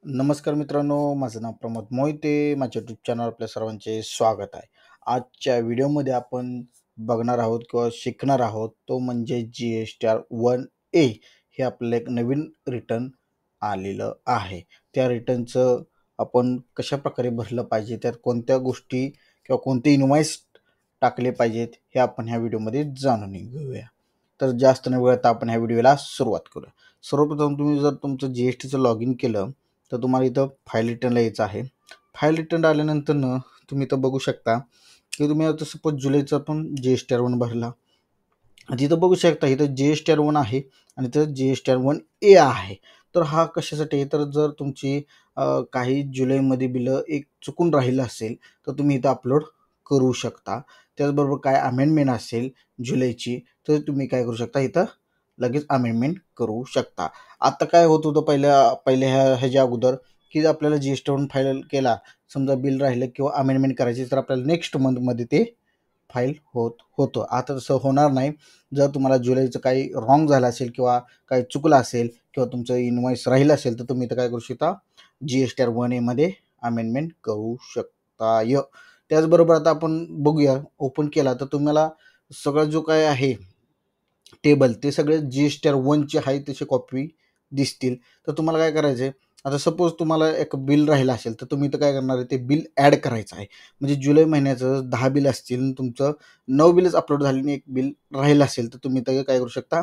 नमस्कार मित्रांनो, माझं नाव प्रमोद मोहिते. माझ्या यूट्यूब चॅनल आपल्या सर्वांचे स्वागत आहे. आजच्या व्हिडिओमध्ये आपण बघणार आहोत किंवा शिकणार आहोत तो म्हणजे GSTR 1A. हे आपलं एक नवीन रिटर्न आलेलं आहे. त्या रिटर्नचं आपण कशाप्रकारे भरलं पाहिजे, त्यात कोणत्या गोष्टी किंवा कोणते इनवॉइस टाकले पाहिजेत, हे आपण ह्या व्हिडिओमध्ये जाणून घेऊया. तर जास्त न वेळता आपण ह्या व्हिडिओला सुरुवात करूया. सर्वप्रथम तुम्ही जर तुमचं GSTचं लॉग इन केलं तर तुम्हाला इथं फाईल रिटर्नला यायचं आहे. फाईल रिटर्न आल्यानंतर तुम्ही इथं बघू शकता की तुम्ही आता सपोज जुलैचा पण GSTR 1 भरला. तिथं बघू शकता इथं GSTR 1 आहे आणि इथं GSTR 1A आहे. तर हा कशासाठी आहे, तर जर तुमची काही जुलैमध्ये बिलं एक चुकून राहिलं असेल तर तुम्ही इथं अपलोड करू शकता. त्याचबरोबर काय अमेंडमेंट असेल जुलैची तर तुम्ही काय करू शकता, इथं लगेच अमेंडमेंट करू शकता. आता काय होत होतं पहिल्या ह्याच्या अगोदर की आपल्याला GSTR 1 फाईल केला, समजा बिल राहिलं किंवा अमेंडमेंट करायची तर आपल्याला नेक्स्ट मंथमध्ये ते फाईल होतं. आता तसं होणार नाही. जर तुम्हाला जुलैचं काही रॉंग झालं असेल किंवा काही चुकलं असेल किंवा तुमचं इनवॉइस राहिलं असेल तर तुम्ही इथं काय करू शकता, GSTR 1A मध्ये अमेंडमेंट करू शकता. त्याचबरोबर आता आपण बघूया, ओपन केला तर तुम्हाला सगळं जो काय आहे टेबल ते सगळे GSTR 1चे आहे तसे कॉपी दिसतील. तर तुम्हाला काय करायचं आहे, आता सपोज तुम्हाला एक बिल राहिलं असेल तर तुम्ही इथं काय करणार आहे, ते बिल ॲड करायचं आहे. म्हणजे जुलै महिन्याचं 10 बिल असतील, तुमचं 9 बिलच अपलोड झाली आणि एक बिल राहिलं असेल तर तुम्ही इथं काय करू शकता,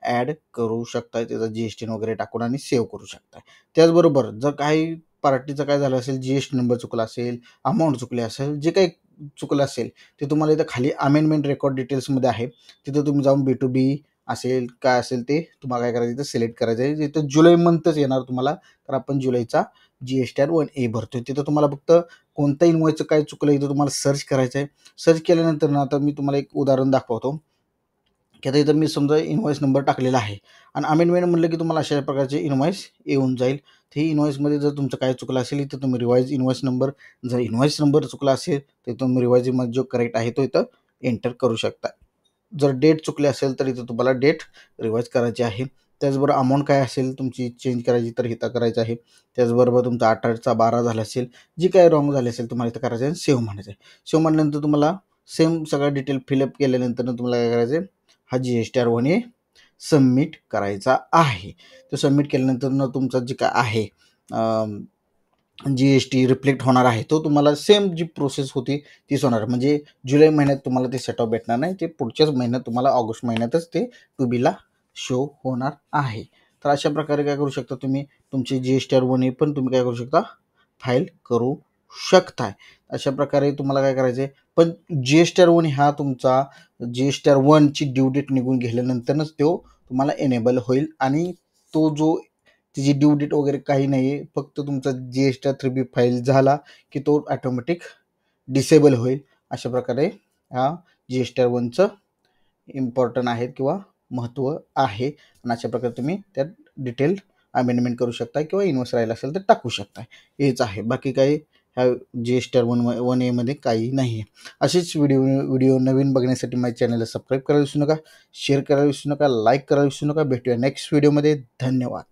ॲड करू शकता. त्याचा GST वगैरे टाकून आणि सेव्ह करू शकता. त्याचबरोबर जर काही पार्टीचं काय झालं असेल, GST नंबर चुकला असेल, अमाऊंट चुकली असेल, जे काही चुकलं असेल ते तुम्हाला इथं खाली अमेंडमेंट रेकॉर्ड डिटेल्समध्ये आहे. तिथं तुम्ही जाऊन B2B असेल काय असेल ते तुम्हाला काय करायचं, इथं सिलेक्ट करायचं आहे. इथं जुलै मंथच येणार तुम्हाला, तर आपण जुलैचा GSTR 1A भरतोय. तिथं तुम्हाला फक्त कोणत्या इनवॉइसचं काय चुकलं इथं तुम्हाला सर्च करायचं आहे. सर्च केल्यानंतर ना आता मी तुम्हाला एक उदाहरण दाखवतो की आता इथं मी समजा इनवॉइस नंबर टाकलेला आहे आणि अमेंडमेंट म्हटलं की तुम्हाला अशा प्रकारचे इनवॉइस येऊन जाईल. ते इनवॉइसमध्ये जर तुमचं काय चुकलं असेल इथं तुम्ही रिवाइज इनवॉइस नंबर, जर इनवॉइस नंबर चुकला असेल तर तुम्ही रिवाइजमध्ये जो करेक्ट आहे तो इथं एंटर करू शकता. जर डेट चुकली असेल तर इथं तुम्हाला डेट रिवाइज करायची आहे. त्याचबरोबर अमाऊंट काय असेल तुमची चेंज करायची तर इथं करायचं आहे. त्याचबरोबर तुमचा 18चा 12 झाला असेल, जी काही रॉंग झाली असेल तुम्हाला इथं करायचं आहे, सेव्ह म्हणायचं आहे. सेव्ह म्हटल्यानंतर तुम्हाला सेम सगळं डिटेल फिलअप केल्यानंतर तुम्हाला काय करायचं आहे, हा GSTR 1A सबमिट करायचा आहे. तो सबमिट केल्यानंतर तुमचा जे काय आहे GST रिफ्लेक्ट होणार आहे, तो तुम्हाला सेम जी प्रोसेस होती तीच होणार. म्हणजे जुलै महिन्यात तुम्हाला ते सेटअप भेटणार नाही, ते पुढच्याच महिन्यात तुम्हाला ऑगस्ट महिन्यातच ते टूबीला शो होणार आहे. तर अशा प्रकारे काय करू शकता, तुम्ही तुमची GSTR 1A पण तुम्ही काय करू शकता, फाईल करू शकताय. अशा प्रकारे तुम्हाला काय करायचं आहे, पण GSTR 1 हा तुमचा GSTR 1 ची ड्यू डेट निघून गेल्यानंतरच तो तुम्हाला एनेबल होईल आणि तो जो त्याची ड्यू डेट वगैरे काही नाही आहे. फक्त तुमचा GSTR 3B फाईल झाला की तो ऑटोमॅटिक डिसेबल होईल. अशा प्रकारे हा GSTR 1चं इम्पॉर्टंट आहे किंवा महत्त्व आहे आणि अशा प्रकारे तुम्ही त्यात डिटेल अमेंडमेंट करू शकता किंवा इनवॉइस राहिला असेल तर टाकू शकता. हेच आहे, बाकी काही ह्या GSTR 1A मध्ये काही नाही आहे. असेच व्हिडिओ नवीन बघण्यासाठी माझ्या चॅनलला सबस्क्राईब करायला विसरू नका, शेअर करायला विसरू नका, लाईक करायला विसरू नका. भेटूया नेक्स्ट व्हिडिओमध्ये. धन्यवाद.